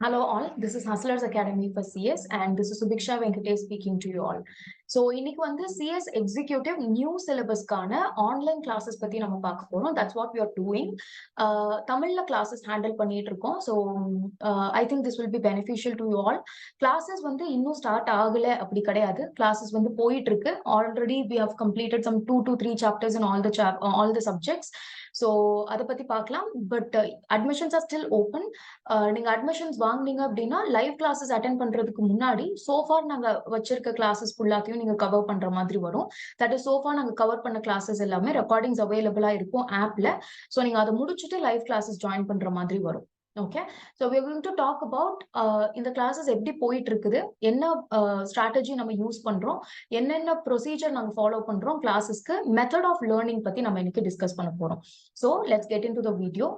Hello all, this is Hustlers Academy for CS and this is Subiksha Venkatesh speaking to you all. So, இன்னைக்கு வந்து CS Executive new syllabus கான online classes பத்தி நம்ம பார்க்க போறோம். That's what we are doing. தமிழ்ல classes handle பண்ணிட்டு இருக்கோம். So, I think this will be beneficial to you all. Classes வந்து இன்னும் start ஆகல அப்படி கிடையாது. Classes வந்து போயிட்டு இருக்கு. Already we have completed some 2 to 3 chapters in all the subjects. So, அதை பத்தி பார்க்கலாம். But admissions are still open. நீங்க அட்மிஷன்ஸ் வாங்குனீங்க அப்படின்னா லைவ் கிளாஸஸ் அட்டென்ட் பண்றதுக்கு முன்னாடி சோஃபார் நாங்க வச்சிருக்க கிளாஸஸ் ஃபுல்லாத்தையும் நீங்க கவர் பண்ற மாதிரி வரும். தட் இஸ் சோஃபா நாங்க கவர் பண்ண கிளாஸஸ் எல்லாமே ரெக்கார்டிங்ஸ் அவைலபிளா இருக்கும் ஆப்ல. ஸோ நீங்க அதை முடிச்சுட்டு லைவ் கிளாஸஸ் ஜாயின் பண்ற மாதிரி வரும். Okay, so we are going to talk about இந்த கிளாஸஸ் எப்படி போயிட்டு இருக்குது, என்ன ஸ்ட்ராட்டஜி நம்ம யூஸ் பண்றோம், என்னென்ன ப்ரொசீஜர் நாங்க ஃபாலோ பண்றோம் கிளாஸஸ்க்கு, மெத்தட் ஆஃப் லேர்னிங் பத்தி நம்ம இன்னைக்கு டிஸ்கஸ் பண்ண போறோம். So let's get into the video.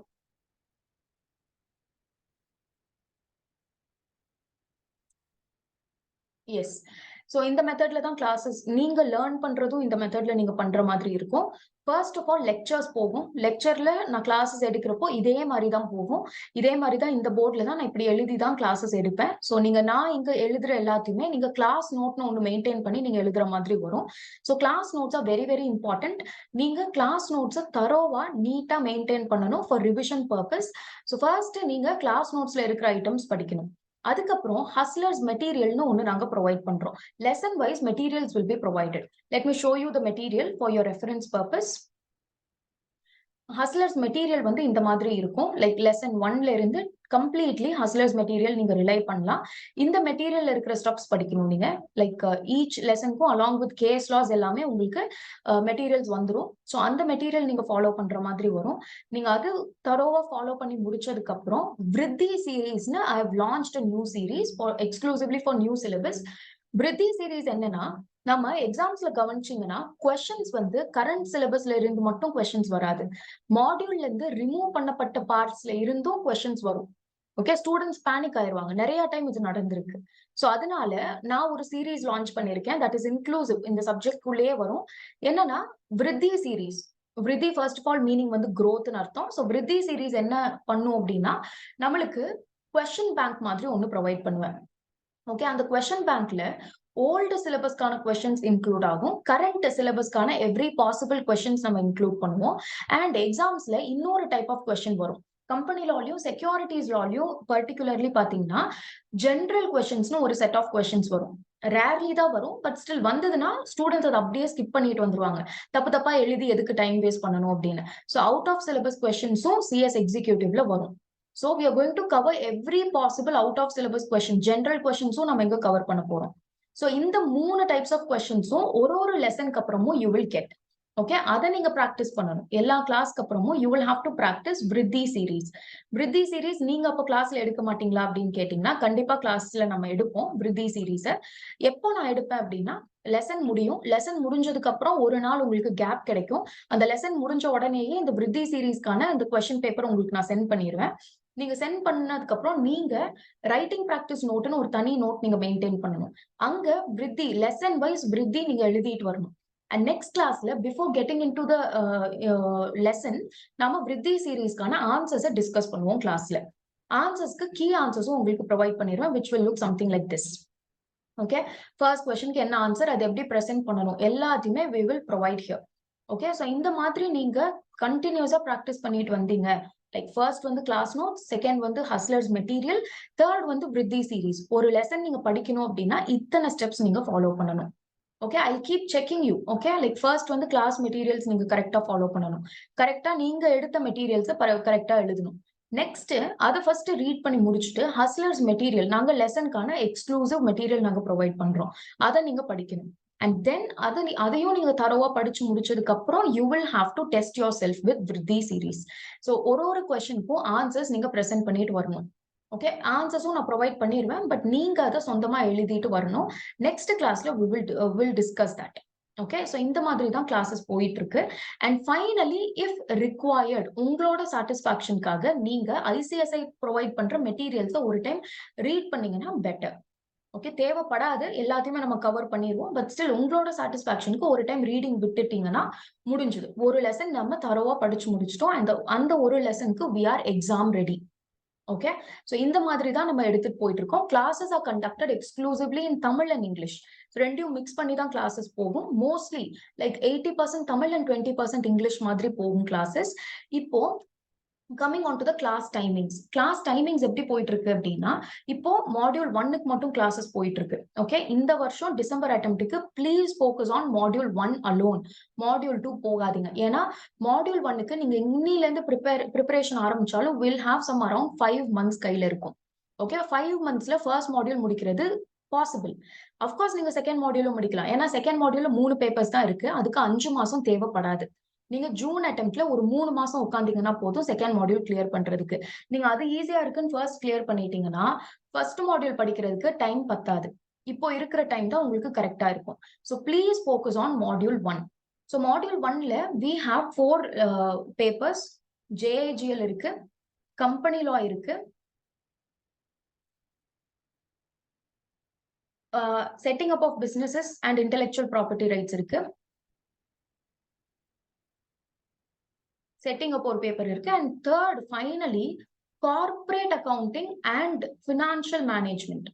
Yes, so இந்த மெத்தட்ல தான் கிளாஸஸ் நீங்க லேர்ன் பண்றதும் இந்த மெத்தட்ல நீங்க பண்ற மாதிரி இருக்கும். ஃபர்ஸ்ட் ஆஃப் ஆல் லெக்சர்ஸ் போகும். லெக்சர்ல நான் கிளாஸஸ் எடுக்கிறப்போ இதே மாதிரி தான் போகும். இதே மாதிரி தான் இந்த போர்ட்ல தான் நான் இப்படி எழுதி தான் கிளாஸஸ் எடுப்பேன். ஸோ நான் இங்க எழுதுற எல்லாத்தையுமே நீங்க கிளாஸ் நோட்னு ஒன்று மெயின்டைன் பண்ணி நீங்க எழுதுற மாதிரி வரும். So class notes are very very important. நீங்க கிளாஸ் நோட்ஸை தரோவா நீட்டா மெயின்டைன் பண்ணணும் for revision purpose. So first நீங்க கிளாஸ் நோட்ஸ்ல இருக்கிற ஐட்டம்ஸ் படிக்கணும். அதுக்கப்புறம் ஹஸ்லர்ஸ் மெட்டீரியல்னு ஒன்று நாங்க ப்ரொவைட் பண்றோம். Lesson wise materials will be provided. Let me show you the material for your reference purpose. Hustlers material வந்து இந்த மாதிரி இருக்கும். லைக் லெசன் 1ல இருந்து கம்ப்ளீட்லி ஹஸ்லர்ஸ் மெட்டீரியல் நீங்க ரிலை பண்ணலாம். இந்த மெட்டீரியல்ல இருக்கிற ஸ்டெப்ஸ் படிக்கணும் நீங்க. லைக் ஈச் லெசனுக்கும் அலாங் வித் கேஸ் லாஸ் எல்லாமே உங்களுக்கு மெட்டீரியல்ஸ் வந்துடும். ஸோ அந்த மெட்டீரியல் நீங்க ஃபாலோ பண்ற மாதிரி வரும். நீங்க அது தரோவா ஃபாலோ பண்ணி முடிச்சதுக்கு அப்புறம் விருத்தி சீரீஸ்னு I have launched new series for exclusively for new syllabus. விருத்தி சீரீஸ் என்னன்னா, நம்ம எக்ஸாம்ஸ்ல கவனிச்சீங்கன்னா கொஸ்டின்ஸ் வந்து கரண்ட் சிலபஸ்ல இருந்து மட்டும் கொஸ்டின்ஸ் வராது. மாடியூல்ல இருந்து ரிமூவ் பண்ணப்பட்ட பார்ட்ஸ்ல இருந்தும் கொஸ்டின்ஸ் வரும். ஓகே, ஸ்டூடெண்ட்ஸ் பேனிக் ஆயிருவாங்க. நிறைய டைம் இது நடந்திருக்கு. ஸோ அதனால நான் ஒரு சீரீஸ் லான்ச் பண்ணியிருக்கேன். தட் இஸ் இன்க்ளூசிவ், இந்த சப்ஜெக்ட்குள்ளேயே வரும். என்னன்னா விருத்தி சீரீஸ். விருத்தி ஃபர்ஸ்ட் ஆஃப் ஆல் மீனிங் வந்து growthன்னு அர்த்தம். ஸோ விருத்தி சீரீஸ் என்ன பண்ணும் அப்படின்னா, நம்மளுக்கு கொஸ்டின் பேங்க் மாதிரி ஒன்று ப்ரொவைட் பண்ணுவேன். ஓகே, அந்த கொஸ்டின் பேங்க்ல ஓல்டு சிலபஸ்க்கான கொஸ்டின்ஸ் இன்க்ளூட் ஆகும். கரண்ட் சிலபஸ்க்கான எவ்ரி பாசிபிள் கொஸ்டின்ஸ் நம்ம இன்க்ளூட் பண்ணுவோம். அண்ட் எக்ஸாம்ஸ்ல இன்னொரு டைப் ஆஃப் கொஸ்டின் வரும். கம்பெனி லாலையும் செக்யூரிட்டிஸ் லாலையும் பர்டிகுலர்லி பாத்தீங்கன்னா ஜென்ரல் கொஸ்டின்ஸ்னு ஒரு செட் ஆஃப் கொஸ்டின்ஸ் வரும். ரேர்லி தான் வரும். பட் ஸ்டில் வந்ததுன்னா ஸ்டூடெண்ட்ஸ் அதை அப்படியே ஸ்கிப் பண்ணிட்டு வந்துருவாங்க. தப்பு தப்பா எழுதி எதுக்கு டைம் வேஸ்ட் பண்ணணும் அப்படின்னு. ஸோ அவுட் ஆஃப் சிலபஸ் கொஸ்டின்ஸும் சிஎஸ் எக்ஸிக்யூட்டிவ்ல வரும். So we are going to cover every possible out of syllabus question. General questions நம்ம இங்க cover பண்ண போறோம். So இந்த 3 types of questions ஒரு லெசனுக்கு அப்புறமும் you will get. ஓகே, அதை நீங்க பிராக்டிஸ் பண்ணணும். எல்லா கிளாஸ்க்கு அப்புறமும் you will have to practice விருத்தி சீரீஸ். விருத்தி சீரீஸ் நீங்க அப்ப கிளாஸ்ல எடுக்க மாட்டீங்களா அப்படின்னு கேட்டீங்கன்னா, கண்டிப்பா கிளாஸ்ல நம்ம எடுப்போம் விருத்தி சீரீஸ. எப்போ நான் எடுப்பேன் அப்படின்னா, லெசன் முடியும். லெசன் முடிஞ்சதுக்கு அப்புறம் ஒரு நாள் உங்களுக்கு கேப் கிடைக்கும். அந்த லெசன் முடிஞ்ச உடனேயே இந்த விருத்தி சீரீஸ்க்கான அந்த கொஸ்டின் பேப்பர் உங்களுக்கு நான் சென்ட் பண்ணிடுவேன். நீங்க சென்ட் பண்ணதுக்கு அப்புறம் நீங்க ரைட்டிங் பிராக்டிஸ் நோட்னு ஒரு தனி நோட் நீங்க மெயின்டைன் பண்ணணும். அங்க விருத்தி லெசன் வைஸ் விருத்தி நீங்க எழுதிட்டு வரணும். அண்ட் நெக்ஸ்ட் கிளாஸ்ல before getting in to the lesson நம்ம விருத்தி சீரீஸ்க்கான ஆன்சர்ஸை டிஸ்கஸ் பண்ணுவோம் கிளாஸ்ல. ஆன்சர்ஸ்க்கு கீ ஆன்சர்ஸும் உங்களுக்கு ப்ரொவைட் பண்ணிடுவேன், which will look something like this. Okay, first கொஸ்டினுக்கு என்ன ஆன்சர், அது எப்படி ப்ரெசென்ட் பண்ணணும், எல்லாத்தையுமே we will provide here. Okay, so இந்த மாதிரி நீங்க கண்டினியூஸா ப்ராக்டிஸ் பண்ணிட்டு வந்தீங்க. லைக் ஃபர்ஸ்ட் வந்து கிளாஸ் நோட்ஸ், செகண்ட் வந்து ஹஸ்லர்ஸ் மெட்டீரியல், தேர்ட் வந்து விருத்தி சீரீஸ். ஒரு லெசன் நீங்க படிக்கணும் அப்படின்னா இத்தனை ஸ்டெப்ஸ் நீங்க ஃபாலோ பண்ணணும். Okay, I keep checking you. Okay, like first வந்து கிளாஸ் மெட்டீரியல்ஸ் நீங்க கரெக்டா ஃபாலோ பண்ணணும். கரெக்டா நீங்க எடுத்த மெட்டீரியல்ஸை கரெக்டா எழுதணும். நெக்ஸ்ட் அதை ஃபர்ஸ்ட் ரீட் பண்ணி முடிச்சுட்டு ஹஸ்லர்ஸ் மெட்டீரியல் நாங்க லெசனுக்கான எக்ஸ்க்ளூசிவ் மெட்டீரியல் நாங்க ப்ரொவைட் பண்றோம். அதை நீங்க படிக்கணும். அண்ட் தென் அதையும் நீங்க தரோவா படிச்சு முடிச்சதுக்கு அப்புறம் you will have to test your self with விருத்தி சீரீஸ். ஸோ ஒரு கொஸ்டினுக்கும் ஆன்சர்ஸ் நீங்க ப்ரெசென்ட் பண்ணிட்டு வரணும். ஓகே, ஆன்சர்ஸும் நான் ப்ரொவைட் பண்ணிடுவேன். பட் நீங்க அதை சொந்தமா எழுதிட்டு வரணும். நெக்ஸ்ட் கிளாஸ்ல will discuss that. Okay, so இந்த மாதிரி தான் கிளாஸஸ் போயிட்டு இருக்கு. அண்ட் ஃபைனலி இஃப் ரிக்வயர்ட் உங்களோட சாட்டிஸ்பாக்சனுக்காக நீங்க ஐசிஎஸ்ஐ ப்ரொவைட் பண்ற மெட்டீரியல்ஸை ஒரு டைம் ரீட் பண்ணீங்கன்னா பெட்டர். ஓகே, தேவைப்படாது, எல்லாத்தையுமே நம்ம கவர் பண்ணிடுவோம். பட் ஸ்டில் உங்களோட சாட்டிஸ்பாக்சனுக்கு ஒரு டைம் ரீடிங் விட்டுட்டீங்கன்னா முடிஞ்சது. ஒரு லெசன் நம்ம தரோவா படிச்சு முடிச்சிட்டோம். அந்த ஒரு லெசனுக்கு we are exam ready. Okay, so இந்த மாதிரி தான் நம்ம எடுத்துட்டு போயிட்டு இருக்கோம். Classes are conducted exclusively in Tamil and English. ரெண்டையும் மிக்ஸ் பண்ணி தான் கிளாஸஸ் போகும். Mostly like 80% Tamil and 20% English மாதிரி போகும் கிளாஸஸ். இப்போ coming on to the class timings. Class timings எப்படி போயிட்டு இருக்கு அப்படின்னா, இப்போ மாடியூல் 1க்கு மட்டும் கிளாஸஸ் போயிட்டு இருக்கு. ஓகே, இந்த வருஷம் டிசம்பர் அட்டெம்ப்ட்க்கு please focus on module 1 alone. Module 2 போகாதீங்க. ஏன்னா மாடியூல் 1க்கு நீங்க இன்னில இருந்து ப்ரிப்பரேஷன் ஆரம்பிச்சாலும் will have some around 5 months கையில இருக்கும். ஓகே, 5 மந்த்ஸ்ல ஃபர்ஸ்ட் மாடியூல் முடிக்கிறது பாசிபிள். அஃப்கோர்ஸ் நீங்க செகண்ட் மாடியூலும் முடிக்கலாம். ஏன்னா செகண்ட் மாடியூல்ல 3 பேப்பர்ஸ் தான் இருக்கு. அதுக்கு 5 மாசம் தேவைப்படாது. நீங்க ஜூன் அட்டெம்ப்ட்ல ஒரு 3 மாசம் உட்கார்ந்தீங்கன்னா போதும் செகண்ட் மாடியூல் கிளியர் பண்றதுக்கு. நீங்க அது ஈஸியா இருக்குன்னு ஃபர்ஸ்ட் கிளியர் பண்ணிட்டீங்கன்னா ஃபர்ஸ்ட் மாடியூல் படிக்கிறதுக்கு டைம் பத்தாது. இப்போ இருக்கிற டைம் தான் உங்களுக்கு கரெக்டா இருக்கும். So please focus on module 1. So module 1ல we have 4 பேப்பர்ஸ். JIGL இருக்கு, கம்பெனி லா இருக்கு, setting up of businesses and intellectual property rights இருக்கு, செட்டிங் அப் ஒரு பேப்பர் இருக்கு, and third finally corporate accounting and financial management.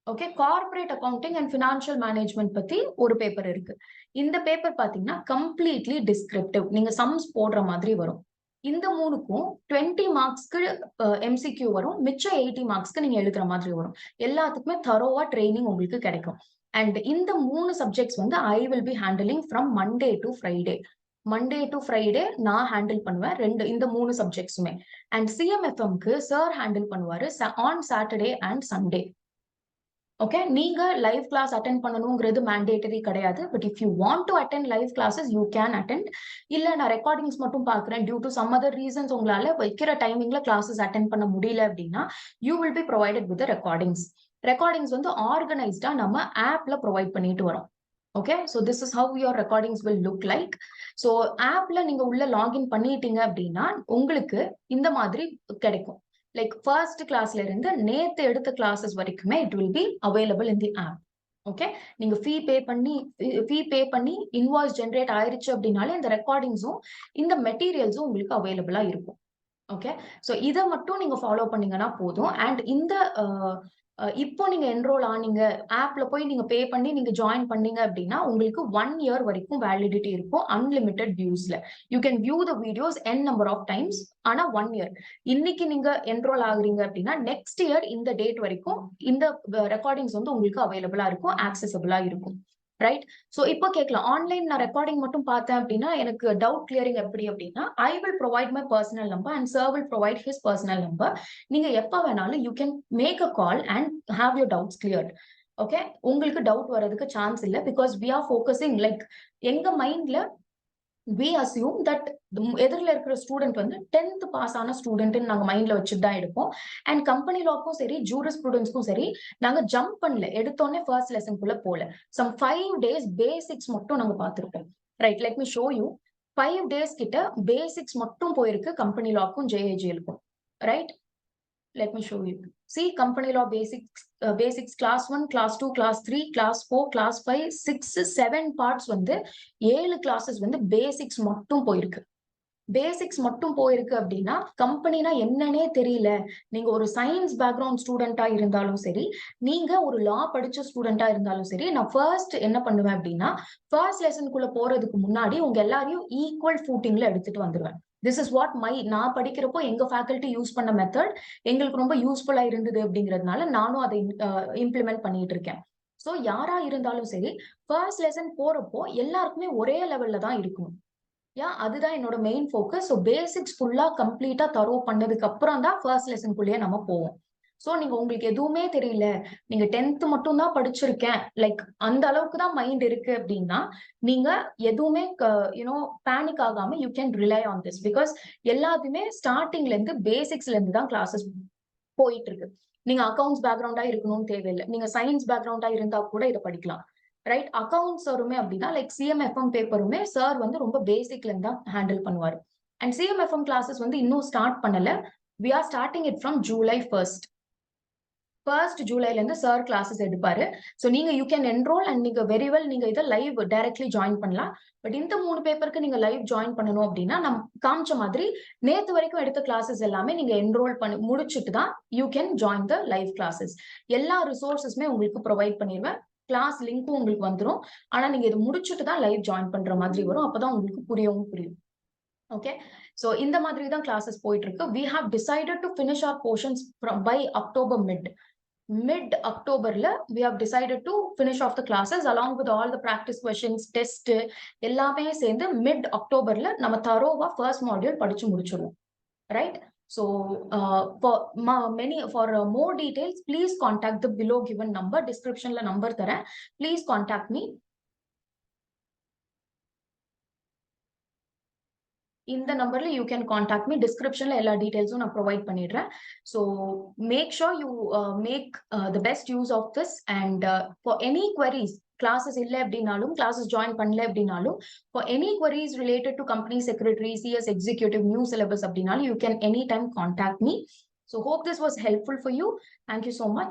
Okay, corporate accounting and financial management பத்தி ஒரு paper இருக்கு. இந்த paper பாத்தீங்கன்னா கம்ப்ளீட்லி டிஸ்கிரிப்டிவ். நீங்க சம்ஸ் போடுற மாதிரி வரும். இந்த 3க்கும் 20 மார்க்ஸ்க்கு MCQ வரும். மிச்சம் 80 மார்க்ஸ்க்கு நீங்க எழுதுற மாதிரி வரும். எல்லாத்துக்குமே தரோவா ட்ரைனிங் உங்களுக்கு கிடைக்கும். அண்ட் இந்த 3 சப்ஜெக்ட்ஸ் வந்து I will be handling from Monday to Friday. Monday to Friday நான் ஹேண்டில் பண்ணுவேன் இந்த 3 சப்ஜெக்ட்ஸுமே. அண்ட் CMFMக்கு சார் ஹேண்டில் பண்ணுவாரு on Saturday and Sunday. Okay, நீங்க லைவ் கிளாஸ் அட்டென்ட் பண்ணணுங்கிறது மேண்டேட்டரி கிடையாது. But if you want to attend live classes you can attend. இல்ல நான் ரெக்கார்டிங்ஸ் மட்டும் பாக்குறேன் due to some other reasons உங்களால வைக்கிற டைமிங்ல கிளாஸஸ் அட்டென்ட் பண்ண முடியல அப்படின்னா you will be provided with recordings. Recordings வந்து ஆர்கனைஸ்டா நம்ம ஆப்ல ப்ரொவைட் பண்ணிட்டு வரோம். Okay, so this is how your recordings will look like. So ஆப்ல நீங்க உள்ள லாகின் பண்ணிட்டீங்க அப்படின்னா உங்களுக்கு இந்த மாதிரி கிடைக்கும். லைக் ஃபர்ஸ்ட் கிளாஸ்ல இருந்து நேத்து எடுத்த கிளாஸஸ் வரைக்குமே it will be available in the app. Okay, நீங்க ஃபீ பே பண்ணி இன்வாய்ஸ் ஜெனரேட் ஆயிருச்சு அப்படின்னாலே இந்த ரெக்கார்டிங்ஸும் இந்த மெட்டீரியல்ஸும் உங்களுக்கு அவைலபிளா இருக்கும். ஓகே, சோ இத மட்டும் நீங்க ஃபாலோ பண்ணீங்கன்னா போதும். அண்ட் இந்த இப்போ நீங்க என்ரோல் ஆனீங்க, ஆப்ல போய் நீங்க பே பண்ணி நீங்க ஜாயின் பண்ணீங்க அப்படின்னா உங்களுக்கு 1 இயர் வரைக்கும் வேலிடிட்டி இருக்கும் அன்லிமிட்டெட் வியூஸ்ல. You can view the videos n number of times. ஆனா 1 இயர். இன்னைக்கு நீங்க என்ரோல் ஆகுறீங்க அப்படின்னா நெக்ஸ்ட் இயர் இந்த டேட் வரைக்கும் இந்த ரெக்கார்டிங்ஸ் வந்து உங்களுக்கு அவைலபிளா இருக்கும், ஆக்சசபிளா இருக்கும். ரைட், சோ இப்போ கேட்கலாம், ஆன்லைன் நான் ரெக்கார்டிங் மட்டும் பார்த்தேன் அப்படின்னா எனக்கு டவுட் கிளியரிங் எப்படி அப்படின்னா, I will provide my personal number and sir will provide his personal number. நீங்க எப்ப வேணாலும் you can make a call and have your doubts cleared. Okay, உங்களுக்கு டவுட் வரதுக்கு சான்ஸ் இல்லை. Because we are focusing like எங்க மைண்ட்ல we assume that எதிரில இருக்கிற student வந்து 10th பாஸ் ஆன ஸ்டூடெண்ட் நாங்க மைண்ட்ல வச்சுட்டு தான் எடுப்போம். அண்ட் கம்பெனி லாக்கும் சரி ஜூரிஸ்ப்ரூடென்ஸ்க்கும் சரி நாங்க ஜம்ப் பண்ணல, எடுத்தோடனே ஃபர்ஸ்ட் லெசனுக்குள்ள போல. சம் 5 days பேசிக்ஸ் மட்டும் நாங்க பார்த்திருப்போம். Right, let me show you. 5 days கிட்ட பேசிக்ஸ் மட்டும் போயிருக்கு கம்பெனி லாக்கும் JIGLக்கும். Right, let me show you. See, company law basics class 1, class 2, class 3, class 4, class 5, 6, 7 parts வந்து 7 classes வந்து basics மட்டும் போயிருக்கு. பேசிக்ஸ் மட்டும் போயிருக்கு அப்படின்னா கம்பெனினா என்னன்னே தெரியல, நீங்க ஒரு சயின்ஸ் பேக்ரவுண்ட் ஸ்டூடெண்டா இருந்தாலும் சரி, நீங்க ஒரு லா படிச்ச ஸ்டூடெண்டா இருந்தாலும் சரி, நான் ஃபர்ஸ்ட் என்ன பண்ணுவேன் அப்படின்னா ஃபர்ஸ்ட் லெசனுக்குள்ள போறதுக்கு முன்னாடி உங்க எல்லாரையும் ஈக்குவல் ஃபூட்டிங்ல எடுத்துட்டு வந்துருவேன். திஸ் இஸ் வாட் நான் படிக்கிறப்போ எங்க ஃபேக்கல்டி யூஸ் பண்ண மெத்தட் எங்களுக்கு ரொம்ப யூஸ்ஃபுல்லா இருந்தது அப்படிங்கிறதுனால நானும் அதை இம்ப்ளிமெண்ட் பண்ணிட்டு இருக்கேன். சோ யாரா இருந்தாலும் சரி ஃபர்ஸ்ட் லெசன் போறப்போ எல்லாருக்குமே ஒரே லெவல்ல தான் இருக்கணும். அதுதான் என்னோட மெயின் ஃபோக்கஸ். ஸோ பேசிக்ஸ் ஃபுல்லா கம்ப்ளீட்டா தரோ பண்ணதுக்கு அப்புறம் தான் ஃபர்ஸ்ட் லெசனுக்குள்ளேயே நம்ம போவோம். சோ நீங்க உங்களுக்கு எதுவுமே தெரியல, நீங்க 10th மட்டும் தான் படிச்சிருக்கேன், லைக் அந்த அளவுக்கு தான் மைண்ட் இருக்கு அப்படின்னா நீங்க எதுவுமே பேனிக் ஆகாம you can rely on this. Because எல்லாத்தையுமே ஸ்டார்டிங்ல இருந்து பேசிக்ஸ்ல இருந்து தான் கிளாஸஸ் போயிட்டு இருக்கு. நீங்க அக்கௌண்ட்ஸ் பேக்ரவுண்டா இருக்கணும்னு தேவையில்லை, நீங்க சயின்ஸ் பேக்ரவுண்டா இருந்தா கூட இதை படிக்கலாம். ரைட், அக்கௌண்ட்ஸ் வருமே அப்படின்னா லைக் CMFM பேப்பருமே சார் வந்து ரொம்ப பேசிக்ல இருந்து தான் ஹேண்டில் பண்ணுவாரு. அண்ட் CMFM கிளாஸஸ் வந்து இன்னும் ஸ்டார்ட் பண்ணல. We are starting it from July 1st. 1st ஜூலைல இருந்து சார் கிளாஸஸ் எடுப்பாரு. சோ நீங்க யூ கேன் என்ரோல் அண்ட் நீங்க வெரி வெல் நீங்க இத லைவ் டைரக்ட்லி ஜாயின் பண்ணலாம். பட் இந்த 3 பேப்பருக்கு நீங்க லைவ் ஜாயின் பண்ணணும் அப்படின்னா நம்ம காமிச்ச மாதிரி நேத்து வரைக்கும் எடுத்த கிளாஸஸ் எல்லாமே நீங்க என்ரோல் பண்ணி முடிச்சிட்டு தான் you can join the live classes. எல்லா ரிசோர்ஸஸுமே உங்களுக்கு ப்ரொவைட் பண்ணிடுவேன். கிளாஸ் லிங்க்கும் உங்களுக்கு வந்துரும். ஆனா நீங்க இது முடிச்சிட்டு தான் லைவ் ஜாயின் பண்ற மாதிரி வரும். அப்பதான் உங்களுக்கு புரியும். ஓகே, சோ இந்த மாதிரி தான் கிளாஸஸ் போயிட்டு இருக்கு. We have decided to finish our portions by October mid Octoberல we have decided to finish off the classes along with all the practice questions, test எல்லாமே சேர்ந்து mid Octoberல நம்ம தரோவா first module படிச்சு முடிச்சிருவோம். Right? So for more details, please contact the below given number. Descriptionல number தரேன். Please contact me. இந்த நம்பர்ல you can contact me. Descriptionல எல்லா டீடைல்ஸும் நான் ப்ரொவைட் பண்ணிடுறேன். So make sure you make the best use of this and for any queries, classes இல்ல அப்படினாலும் classes join பண்ணல அப்படினாலும் for any queries related to company secretary, CS executive, new syllabus அப்படினாலும் you can anytime contact me. So hope this was helpful for you. Thank you so much.